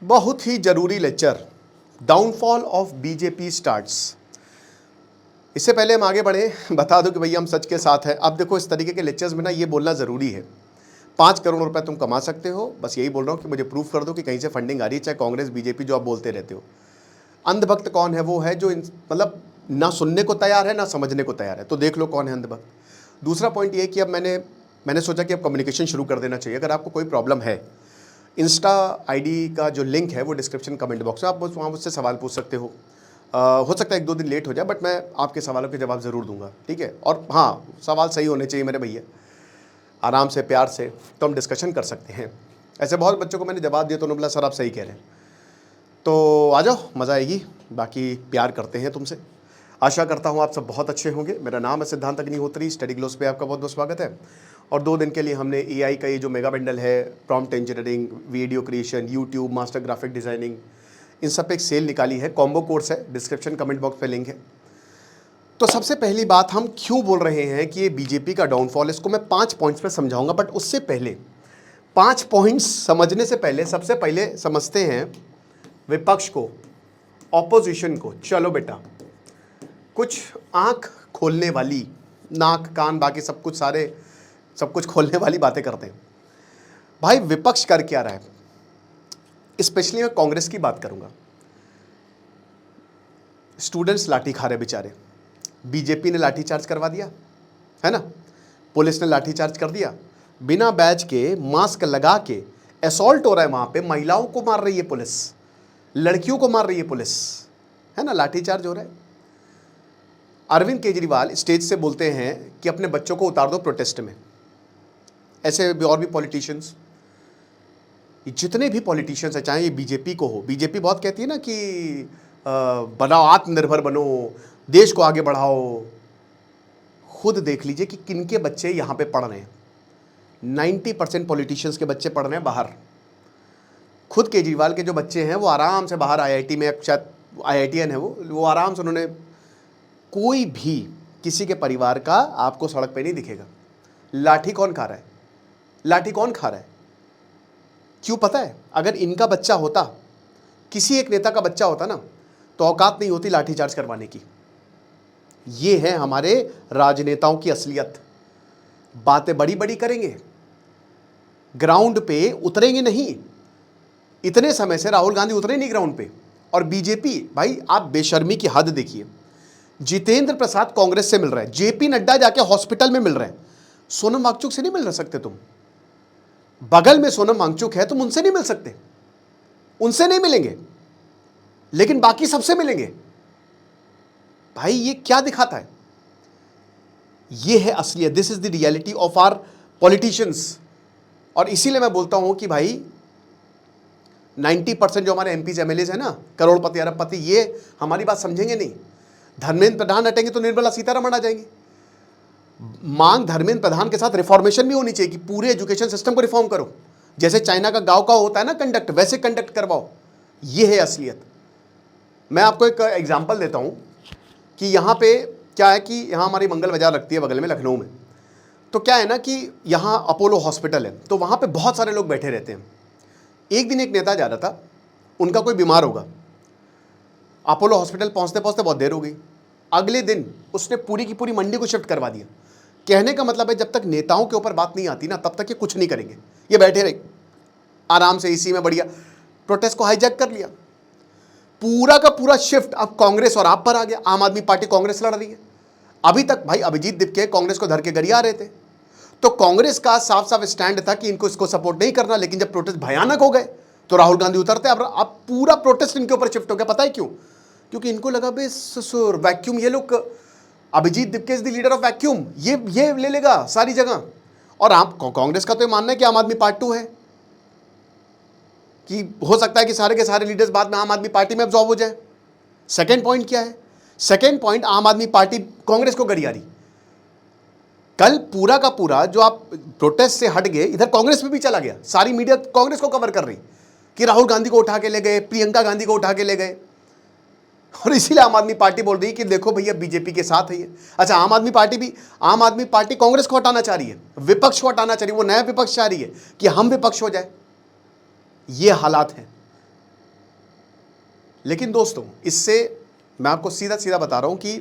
बहुत ही जरूरी lecture, downfall of BJP starts. इससे पहले हम आगे बढ़े, बता दो कि भैया हम सच के साथ हैं। अब देखो, इस तरीके के लेक्चर्स में ना ये बोलना ज़रूरी है। 5 करोड़ रुपए तुम कमा सकते हो, बस यही बोल रहा हूँ कि मुझे प्रूफ कर दो कि कहीं से फंडिंग आ रही है, चाहे कांग्रेस बीजेपी जो आप बोलते रहते हो। अंधभक्त कौन है? वो है जो मतलब ना सुनने को तैयार है ना समझने को तैयार है। तो देख लो कौन है अंधभक्त। दूसरा पॉइंट ये है कि अब मैंने सोचा कि अब कम्युनिकेशन शुरू कर देना चाहिए। अगर आपको कोई प्रॉब्लम है, इंस्टा आईडी का जो लिंक है वो डिस्क्रिप्शन कमेंट बॉक्स में, आप वहाँ मुझसे सवाल पूछ सकते हो। हो सकता है 1-2 दिन लेट हो जाए, बट मैं आपके सवालों के जवाब ज़रूर दूंगा, ठीक है। और हाँ, सवाल सही होने चाहिए मेरे भैया, आराम से प्यार से, तो हम डिस्कशन कर सकते हैं। ऐसे बहुत बच्चों को मैंने जवाब दिया तो उन्होंने बोला सर आप सही कह रहे हैं। तो आ जाओ, मज़ा आएगी। बाकी प्यार करते हैं तुमसे। आशा करता हूँ आप सब बहुत अच्छे होंगे। मेरा नाम है सिद्धांत अग्निहोत्री, स्टडी ग्लोस पे आपका बहुत बहुत स्वागत है। और 2 दिन के लिए हमने एआई का ये जो मेगा बंडल है, prompt engineering, video creation, YouTube, master graphic designing, इन सब पे एक सेल निकाली है। कॉम्बो कोर्स है, डिस्क्रिप्शन कमेंट बॉक्स पे लिंक है। तो सबसे पहली बात, हम क्यों बोल रहे हैं कि ये बीजेपी का डाउनफॉल, इसको मैं 5 पॉइंट्स पे समझाऊंगा। बट उससे पहले 5 पॉइंट्स समझने से पहले सबसे पहले समझते हैं विपक्ष को, ऑपोजिशन को। चलो बेटा, कुछ आंख खोलने वाली, नाक कान बाकी सब कुछ खोलने वाली बातें करते हैं। भाई विपक्ष कर क्या रहा है? स्पेशली मैं कांग्रेस की बात करूंगा। स्टूडेंट्स लाठी खा रहे बेचारे, बीजेपी ने लाठीचार्ज करवा दिया है ना, पुलिस ने लाठीचार्ज कर दिया, बिना बैज के मास्क लगा के असॉल्ट हो रहा है वहां पे, महिलाओं को मार रही है पुलिस, लड़कियों को मार रही है पुलिस, है ना, लाठीचार्ज हो रहा है। अरविंद केजरीवाल स्टेज से बोलते हैं कि अपने बच्चों को उतार दो प्रोटेस्ट में। ऐसे भी और भी पॉलिटिशियंस, जितने भी पॉलिटिशियंस हैं, चाहे ये बीजेपी को हो, बीजेपी बहुत कहती है ना कि बनाओ, आत्मनिर्भर बनो, देश को आगे बढ़ाओ। खुद देख लीजिए कि किनके बच्चे यहाँ पे पढ़ रहे हैं। 90% पॉलिटिशियंस के बच्चे पढ़ रहे हैं बाहर। खुद केजरीवाल के जो बच्चे हैं वो आराम से बाहर आईआईटी में, शायद आईआईटीएन है वो आराम से, उन्होंने, कोई भी किसी के परिवार का आपको सड़क पे नहीं दिखेगा। लाठी कौन खा रहा है? लाठी कौन खा रहा है? क्यों पता है? अगर इनका बच्चा होता, किसी एक नेता का बच्चा होता ना, तो औकात नहीं होती लाठीचार्ज करवाने की। ये है हमारे राजनेताओं की असलियत। बातें बड़ी बड़ी करेंगे, ग्राउंड पे उतरेंगे नहीं। इतने समय से राहुल गांधी उतरे नहीं ग्राउंड पे। और बीजेपी, भाई आप बेशर्मी की हद देखिए। जितेंद्र प्रसाद कांग्रेस से मिल रहा है, जेपी नड्डा जाके हॉस्पिटल में मिल रहे हैं। सोनम वांगचुक से नहीं मिल सकते तुम? बगल में सोनम वांगचुक है, तुम उनसे नहीं मिल सकते? उनसे नहीं मिलेंगे, लेकिन बाकी सबसे मिलेंगे। भाई ये क्या दिखाता है? ये है असलियत। This is the reality of our politicians. और इसीलिए मैं बोलता हूं कि भाई 90% जो हमारे एमपीज एमएलएज है ना, करोड़पति अरबपति, ये हमारी बात समझेंगे नहीं। धर्मेंद्र प्रधान हटेंगे तो निर्मला सीतारमण आ जाएंगी। मांग धर्मेंद्र प्रधान के साथ रिफॉर्मेशन भी होनी चाहिए कि पूरे एजुकेशन सिस्टम को रिफॉर्म करो, जैसे चाइना का गांव का होता है ना कंडक्ट, वैसे कंडक्ट करवाओ। ये है असलियत। मैं आपको एक एग्जांपल देता हूं कि यहाँ पे क्या है कि यहाँ हमारी मंगल बाजार लगती है बगल में, लखनऊ में। तो क्या है ना कि यहाँ अपोलो हॉस्पिटल है, तो वहाँ पे बहुत सारे लोग बैठे रहते हैं। एक दिन एक नेता जा रहा था, उनका कोई बीमार होगा, अपोलो हॉस्पिटल पहुँचते पहुँचते बहुत देर हो गई। अगले दिन उसने पूरी की पूरी मंडी को शिफ्ट करवा दिया। कहने का मतलब है, जब तक नेताओं के ऊपर बात नहीं आती ना, तब तक ये कुछ नहीं करेंगे। ये बैठे रहे आराम से इसी में, बढ़िया। प्रोटेस्ट को हाईजैक कर लिया, पूरा का पूरा शिफ्ट अब कांग्रेस और आप पर आ गया। आम आदमी पार्टी कांग्रेस लड़ रही है। अभी तक भाई अभिजीत दीपके कांग्रेस को धर के गरिया रहे थे, तो कांग्रेस का साफ साफ स्टैंड था कि इनको इसको सपोर्ट नहीं करना। लेकिन जब प्रोटेस्ट भयानक हो गए तो राहुल गांधी उतरते। अब पूरा प्रोटेस्ट इनके ऊपर शिफ्ट हो गया। पता है क्यों? क्योंकि इनको लगा बे ससुर वैक्यूम, ये लोग, Abhijeet Dipke is the leader of vacuum, ये ले लेगा सारी जगह। और आप कांग्रेस का तो ये मानना है कि आम आदमी पार्ट 2 है, कि हो सकता है कि सारे के सारे लीडर्स बाद में आम आदमी पार्टी में अब्सॉर्ब हो जाए। सेकंड पॉइंट क्या है? सेकंड पॉइंट, आम आदमी पार्टी कांग्रेस को गरिया रही। कल पूरा का पूरा जो आप प्रोटेस्ट से हट गए, इधर कांग्रेस में भी चला गया। सारी मीडिया कांग्रेस को कवर कर रही कि राहुल गांधी को उठा के ले गए, प्रियंका गांधी को उठा के ले गए। और इसीलिए आम आदमी पार्टी बोल रही है कि देखो भैया बीजेपी के साथ है ये। अच्छा, आम आदमी पार्टी कांग्रेस को हटाना चाह रही है, विपक्ष को हटाना चाह रही है। वो नया विपक्ष चाह रही है कि हम विपक्ष हो जाए। ये हालात हैं। लेकिन दोस्तों, इससे मैं आपको सीधा सीधा बता रहा हूं कि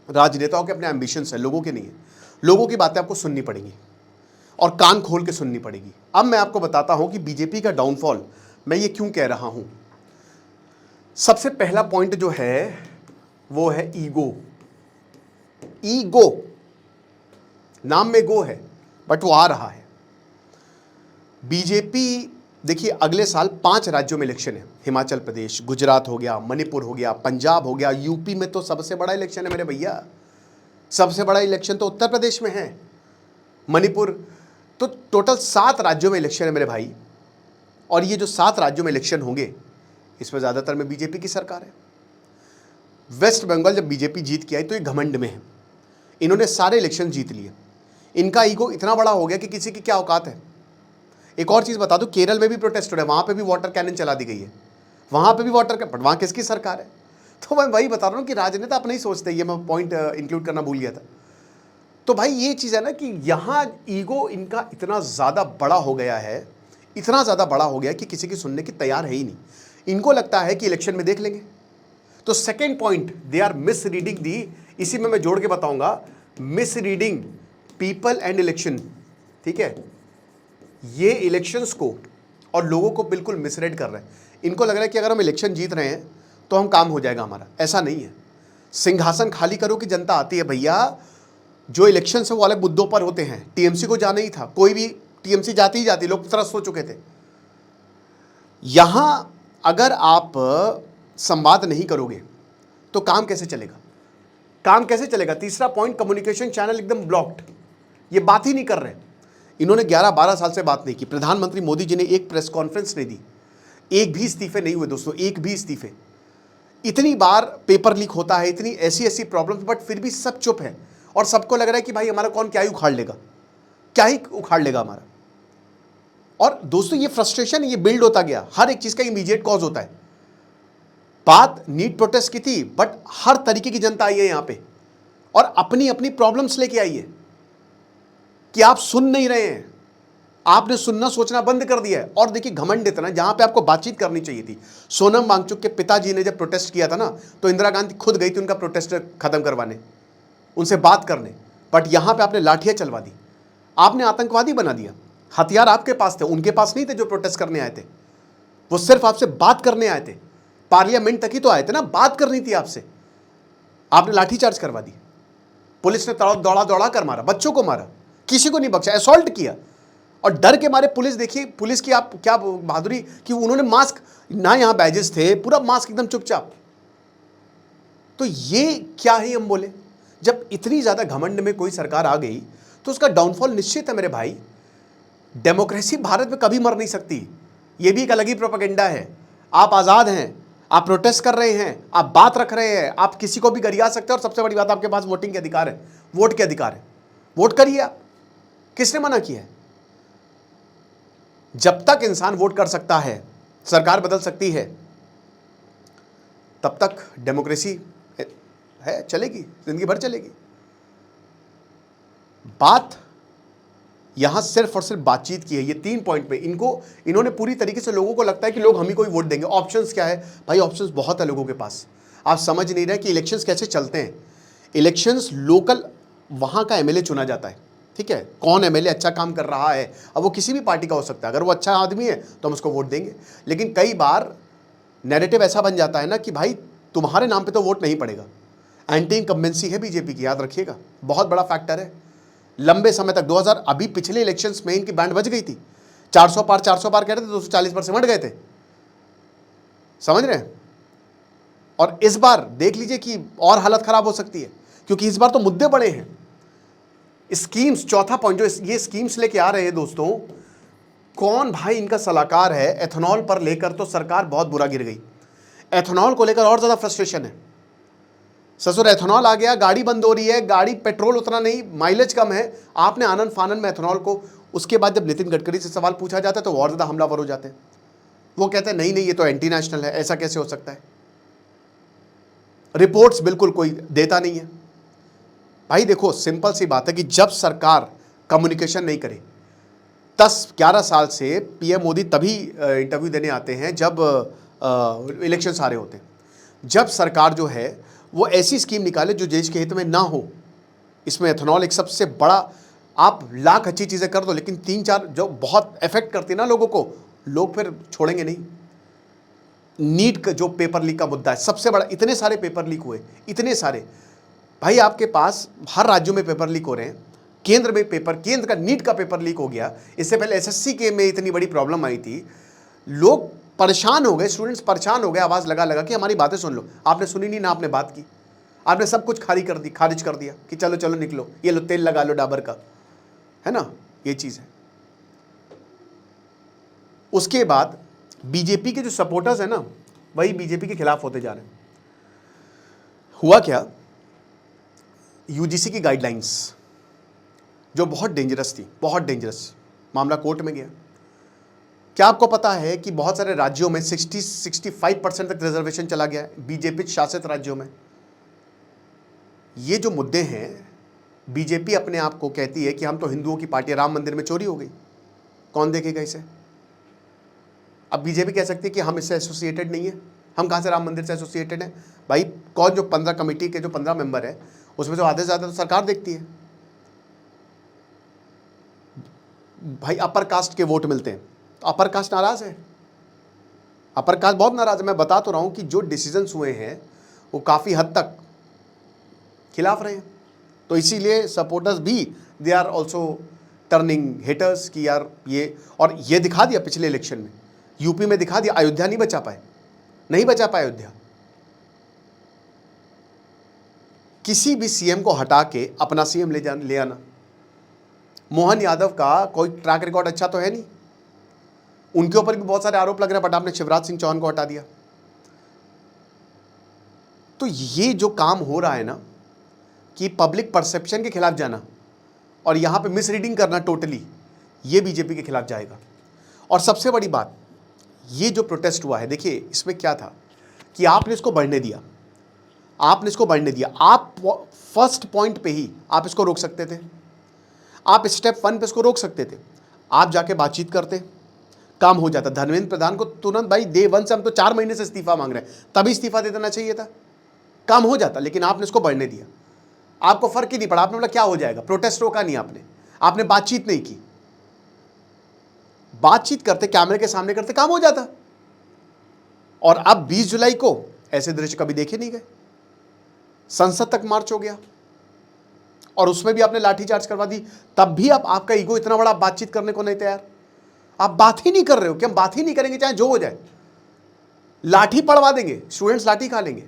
राजनेताओं के अपने एम्बिशंस है, लोगों के नहीं है। लोगों की बातें आपको सुननी पड़ेंगी और कान खोल के सुननी पड़ेगी। अब मैं आपको बताता हूं कि बीजेपी का डाउनफॉल मैं ये क्यों कह रहा हूं। सबसे पहला पॉइंट जो है वो है ईगो। ईगो, नाम में गो है बट वो आ रहा है। बीजेपी, देखिए अगले साल 5 राज्यों में इलेक्शन है। हिमाचल प्रदेश, गुजरात हो गया, मणिपुर हो गया, पंजाब हो गया, यूपी में तो सबसे बड़ा इलेक्शन है मेरे भैया। सबसे बड़ा इलेक्शन तो उत्तर प्रदेश में है, मणिपुर। तो टोटल 7 राज्यों में इलेक्शन है मेरे भाई। और ये जो 7 राज्यों में इलेक्शन होंगे इसमें ज़्यादातर में बीजेपी की सरकार है। वेस्ट बंगाल जब बीजेपी जीत के आई तो ये घमंड में है, इन्होंने सारे इलेक्शन जीत लिए। इनका ईगो इतना बड़ा हो गया कि किसी की क्या औकात है। एक और चीज़ बता दूं, केरल में भी प्रोटेस्ट हो रहा है, वहाँ पे भी वाटर कैनन चला दी गई है, वहाँ पे भी वाटर कैनन, वहाँ किसकी सरकार है। तो मैं वही बता रहा हूँ कि राजनेता अपने ही सोचते हैं। ये मैं पॉइंट इंक्लूड करना भूल गया था। तो भाई ये चीज़ है ना कि यहाँ ईगो इनका इतना ज़्यादा बड़ा हो गया है, इतना ज़्यादा बड़ा हो गया कि किसी की सुनने की तैयार है ही नहीं। इनको लगता है कि इलेक्शन में देख लेंगे। तो second point, they are misreading the, इसी में मैं जोड़ के बताऊंगा, misreading people and election. ठीक है, ये इलेक्शंस को और लोगों को बिल्कुल मिसरीड कर रहे हैं। इनको लग रहा है कि अगर हम इलेक्शन जीत रहे हैं तो हम काम हो जाएगा हमारा। ऐसा नहीं है। सिंहासन खाली करो कि जनता आती है भैया। जो इलेक्शन है वो अलग मुद्दों पर होते हैं। टीएमसी को जाना ही था, कोई भी टीएमसी जाती ही जाती, लोग त्रस्त हो चुके थे। यहां अगर आप संवाद नहीं करोगे तो काम कैसे चलेगा, काम कैसे चलेगा। तीसरा पॉइंट, कम्युनिकेशन चैनल एकदम ब्लॉक्ड, ये बात ही नहीं कर रहे। इन्होंने 11-12 साल से बात नहीं की। प्रधानमंत्री मोदी जी ने एक प्रेस कॉन्फ्रेंस नहीं दी, एक भी इस्तीफे नहीं हुए दोस्तों, एक भी इस्तीफे। इतनी बार पेपर लीक होता है, इतनी ऐसी ऐसी प्रॉब्लम्स, बट फिर भी सब चुप है। और सबको लग रहा है कि भाई हमारा कौन क्या ही उखाड़ लेगा, क्या ही उखाड़ लेगा हमारा। और दोस्तों ये फ्रस्ट्रेशन ये बिल्ड होता गया, हर एक चीज का इमीडिएट कॉज होता है। बात नीट प्रोटेस्ट की थी, बट हर तरीके की जनता आई है यहां पे और अपनी अपनी प्रॉब्लम्स लेके आई है कि आप सुन नहीं रहे हैं, आपने सुनना सोचना बंद कर दिया है। और देखिए घमंड इतना, जहां पे आपको बातचीत करनी चाहिए थी। सोनम वांगचुक के पिताजी ने जब प्रोटेस्ट किया था ना, तो इंदिरा गांधी खुद गई थी उनका प्रोटेस्ट खत्म करवाने, उनसे बात करने। बट यहां पे आपने लाठियां चलवा दी, आपने आतंकवादी बना दिया। हथियार आपके पास थे, उनके पास नहीं थे जो प्रोटेस्ट करने आए थे। वो सिर्फ आपसे बात करने आए थे, पार्लियामेंट तक ही तो आए थे ना, बात करनी थी आपसे। आपने लाठीचार्ज करवा दी, पुलिस ने दौड़ा दौड़ा कर मारा, बच्चों को मारा, किसी को नहीं बख्शा, असॉल्ट किया। और डर के मारे पुलिस, देखिए पुलिस की आप क्या बहादुरी कि उन्होंने मास्क ना, यहां बैजेस थे, पूरा मास्क एकदम चुपचाप। तो ये क्या है हम बोले। जब इतनी ज्यादा घमंड में कोई सरकार आ गई तो उसका डाउनफॉल निश्चित है मेरे भाई। डेमोक्रेसी भारत में कभी मर नहीं सकती, ये भी एक अलग ही प्रोपेगेंडा है। आप आजाद हैं, आप प्रोटेस्ट कर रहे हैं, आप बात रख रहे हैं, आप किसी को भी गरिया सकते हैं। और सबसे बड़ी बात, आपके पास वोटिंग के अधिकार है, वोट के अधिकार है, वोट करिए आप। किसने मना किया है। जब तक इंसान वोट कर सकता है, सरकार बदल सकती है, तब तक डेमोक्रेसी है, चलेगी, जिंदगी भर चलेगी। बात यहां सिर्फ और सिर्फ बातचीत की है। ये 3 पॉइंट पे इन्होंने पूरी तरीके से, लोगों को लगता है कि लोग हम ही को ही वोट देंगे। ऑप्शंस क्या है भाई, ऑप्शंस बहुत है लोगों के पास। आप समझ नहीं रहे कि इलेक्शंस कैसे चलते हैं। इलेक्शंस लोकल, वहां का एमएलए चुना जाता है, ठीक है, कौन एमएलए अच्छा काम कर रहा है। अब वो किसी भी पार्टी का हो सकता है, अगर वो अच्छा आदमी है तो हम उसको वोट देंगे। लेकिन कई बार नैरेटिव ऐसा बन जाता है ना कि भाई तुम्हारे नाम पे तो वोट नहीं पड़ेगा। एंटी इनकम्बेंसी है बीजेपी की, याद रखिएगा, बहुत बड़ा फैक्टर है। लंबे समय तक 2000, अभी पिछले इलेक्शंस में इनकी बैंड बज गई थी। 400 पार कह रहे थे, 240 पर सिमट गए थे, समझ रहे हैं। और इस बार देख लीजिए कि और हालत खराब हो सकती है, क्योंकि इस बार तो मुद्दे बड़े हैं। स्कीम्स, चौथा पॉइंट, जो ये स्कीम्स लेके आ रहे हैं दोस्तों, कौन भाई इनका सलाहकार है। एथेनॉल पर लेकर तो सरकार बहुत बुरा गिर गई। एथेनॉल को लेकर और ज्यादा फ्रस्ट्रेशन है। ससुर एथेनॉल आ गया, गाड़ी बंद हो रही है, गाड़ी पेट्रोल उतना नहीं, माइलेज कम है, आपने आनंद फानन में एथेनॉल को। उसके बाद जब नितिन गडकरी से सवाल पूछा जाता है तो और ज्यादा हमलावर हो जाते हैं। वो कहते हैं नहीं नहीं, ये तो एंटी नेशनल है, ऐसा कैसे हो सकता है। रिपोर्ट्स बिल्कुल कोई देता नहीं है। भाई देखो, सिंपल सी बात है कि जब सरकार कम्युनिकेशन नहीं करे, 10-11 साल से पीएम मोदी तभी इंटरव्यू देने आते हैं जब इलेक्शन सारे होते हैं। जब सरकार जो है वो ऐसी स्कीम निकाले जो देश के हित में ना हो, इसमें एथेनॉल एक सबसे बड़ा, आप लाख अच्छी चीज़ें कर दो लेकिन 3-4 जो बहुत इफेक्ट करती है ना लोगों को, लोग फिर छोड़ेंगे नहीं। नीट का जो पेपर लीक का मुद्दा है सबसे बड़ा, इतने सारे पेपर लीक हुए, इतने सारे, भाई आपके पास हर राज्यों में पेपर लीक हो रहे हैं, केंद्र का नीट का पेपर लीक हो गया। इससे पहले एसएससी के में इतनी बड़ी प्रॉब्लम आई थी, लोग परेशान हो गए, स्टूडेंट्स परेशान हो गए, आवाज़ लगा लगा कि हमारी बातें सुन लो। आपने सुनी नहीं ना, आपने बात की, आपने सब कुछ खारिज कर दिया कि चलो चलो निकलो, ये लो तेल लगा लो डाबर का, है ना, ये चीज़ है। उसके बाद बीजेपी के जो सपोर्टर्स हैं ना, वही बीजेपी के खिलाफ होते जा रहे हैं। हुआ क्या, यूजीसी की गाइडलाइंस जो बहुत डेंजरस थी, बहुत डेंजरस, मामला कोर्ट में गया। क्या आपको पता है कि बहुत सारे राज्यों में 60-65% तक रिजर्वेशन चला गया है, बीजेपी शासित राज्यों में। ये जो मुद्दे हैं, बीजेपी अपने आप को कहती है कि हम तो हिंदुओं की पार्टी, राम मंदिर में चोरी हो गई, कौन देखेगा इसे। अब बीजेपी कह सकती है कि हम इससे एसोसिएटेड नहीं है, हम कहाँ से राम मंदिर से एसोसिएटेड हैं। भाई कौन, जो 15 कमेटी के जो 15 मेंबर है उसमें जो आधे से ज़्यादा तो सरकार देखती है। भाई अपर कास्ट के वोट मिलते हैं तो अपर कास्ट नाराज़ है, अपर कास्ट बहुत नाराज़ है। मैं बता तो रहा हूँ कि जो डिसीजंस हुए हैं वो काफ़ी हद तक खिलाफ रहे हैं, तो इसीलिए सपोर्टर्स भी they are also turning haters कि यार ये, और ये दिखा दिया पिछले इलेक्शन में, यूपी में दिखा दिया, अयोध्या नहीं बचा पाए, नहीं बचा पाए अयोध्या। किसी भी सीएम को हटा के अपना सीएम ले आना। मोहन यादव का कोई ट्रैक रिकॉर्ड अच्छा तो है नहीं, उनके ऊपर भी बहुत सारे आरोप लग रहे हैं, बट आपने शिवराज सिंह चौहान को हटा दिया। तो ये जो काम हो रहा है ना, कि पब्लिक परसेप्शन के खिलाफ जाना और यहां पे मिसरीडिंग करना टोटली, ये बीजेपी के खिलाफ जाएगा। और सबसे बड़ी बात, ये जो प्रोटेस्ट हुआ है, देखिए इसमें क्या था कि आपने इसको बढ़ने दिया, आपने इसको बढ़ने दिया। आप फर्स्ट पॉइंट पे ही आप इसको रोक सकते थे, आप स्टेप 1 पे इसको रोक सकते थे, आप जाके बातचीत करते, काम हो जाता। धर्मेंद्र प्रधान को तुरंत, भाई डे 1 से हम तो 4 महीने से इस्तीफा मांग रहे हैं, तभी इस्तीफा दे देना चाहिए था, काम हो जाता। लेकिन आपने इसको बढ़ने दिया, आपको फर्क ही नहीं पड़ा, आपने बोला क्या हो जाएगा, प्रोटेस्ट रोका नहीं आपने बातचीत नहीं की। बातचीत करते, कैमरे के सामने करते, काम हो जाता। और अब 20 जुलाई को ऐसे दृश्य कभी देखे नहीं गए, संसद तक मार्च हो गया और उसमें भी आपने लाठीचार्ज करवा दी, तब भी अब आपका ईगो इतना बड़ा, आप बातचीत करने को नहीं तैयार, आप बात ही नहीं कर रहे हो कि हम बात ही नहीं करेंगे चाहे जो हो जाए, लाठी पड़वा देंगे, स्टूडेंट्स लाठी खा लेंगे।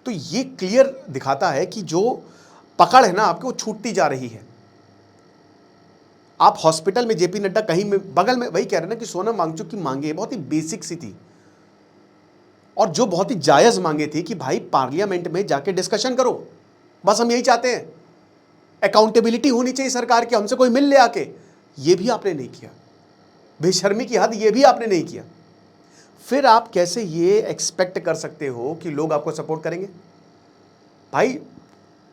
तो ये क्लियर दिखाता है कि जो पकड़ है ना आपकी, वो छूटती जा रही है। आप हॉस्पिटल में जेपी नड्डा कहीं में बगल में, वही कह रहे हैं ना कि सोनम वांगचुक की मांगे बहुत ही बेसिक सी थी और जो बहुत ही जायज़ मांगे थी कि भाई पार्लियामेंट में जाके डिस्कशन करो, बस हम यही चाहते हैं, अकाउंटेबिलिटी होनी चाहिए सरकार की, हमसे कोई मिल ले आके। ये भी आपने नहीं किया, बेशर्मी की हद, ये भी आपने नहीं किया। फिर आप कैसे ये एक्सपेक्ट कर सकते हो कि लोग आपको सपोर्ट करेंगे। भाई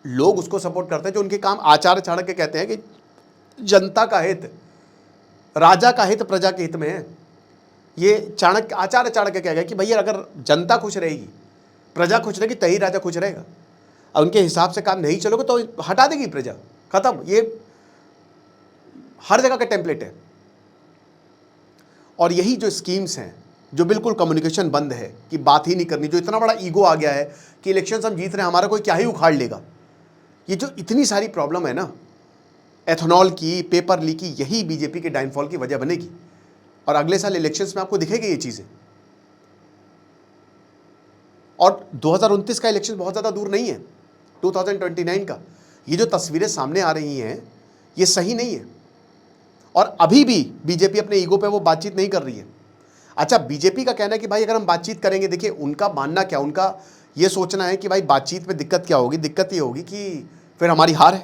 लोग उसको सपोर्ट करते हैं जो उनके काम, आचार्य चाणक्य कहते हैं कि जनता का हित, राजा का हित प्रजा के हित में है। ये आचार्य चाणक्य कह गए कि भैया अगर जनता खुश रहेगी, प्रजा खुश रहेगी, तभी राजा खुश रहेगा। और उनके हिसाब से काम नहीं चलोगे तो हटा देगी प्रजा, खत्म। ये हर जगह का टेम्पलेट है। और यही जो स्कीम्स हैं, जो बिल्कुल कम्युनिकेशन बंद है, कि बात ही नहीं करनी, जो इतना बड़ा ईगो आ गया है कि इलेक्शन हम जीत रहे हैं, हमारा कोई क्या ही उखाड़ लेगा, ये जो इतनी सारी प्रॉब्लम है ना, एथेनॉल की, पेपर लीक की, यही बीजेपी के डाउनफॉल की वजह बनेगी। और अगले साल इलेक्शंस में आपको दिखेगी ये चीज़ें। और 2029 का इलेक्शन बहुत ज़्यादा दूर नहीं है, 2029 का। ये जो तस्वीरें सामने आ रही हैं ये सही नहीं है। और अभी भी बीजेपी अपने ईगो पे वो बातचीत नहीं कर रही है। अच्छा, बीजेपी का कहना है कि भाई अगर हम बातचीत करेंगे, देखिए उनका मानना क्या, उनका ये सोचना है कि भाई बातचीत में दिक्कत क्या होगी, दिक्कत ये होगी कि फिर हमारी हार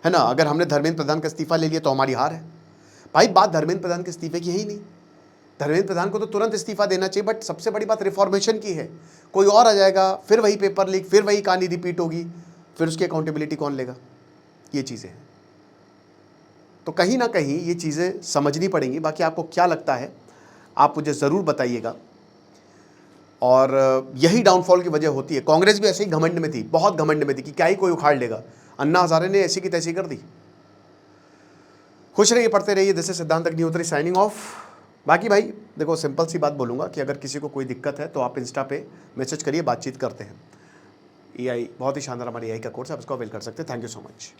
है ना। अगर हमने धर्मेंद्र प्रधान का इस्तीफा ले लिया तो हमारी हार है। भाई बात धर्मेंद्र प्रधान के इस्तीफे की है ही नहीं, धर्मेंद्र प्रधान को तो तुरंत इस्तीफा देना चाहिए, बट सबसे बड़ी बात रिफॉर्मेशन की है। कोई और आ जाएगा, फिर वही पेपर लीक, फिर वही कहानी रिपीट होगी, फिर उसकी अकाउंटेबिलिटी कौन लेगा, ये चीज़ें हैं। तो कहीं ना कहीं ये चीज़ें समझनी पड़ेंगी। बाकी आपको क्या लगता है आप मुझे ज़रूर बताइएगा। और यही डाउनफॉल की वजह होती है। कांग्रेस भी ऐसे ही घमंड में थी, बहुत घमंड में थी कि क्या ही कोई उखाड़ लेगा। अन्ना हजारे ने ऐसी की तैसी कर दी। खुश रहिए, पढ़ते रहिए। दिस इज सिद्धांत अग्निहोत्री साइनिंग ऑफ। बाकी भाई देखो, सिंपल सी बात बोलूँगा कि अगर किसी को कोई दिक्कत है तो आप इंस्टा पे मैसेज करिए, बातचीत करते हैं। एआई बहुत ही शानदार हमारी एआई का कोर्स है, आप इसको अवेल कर सकते हैं। Thank you so much.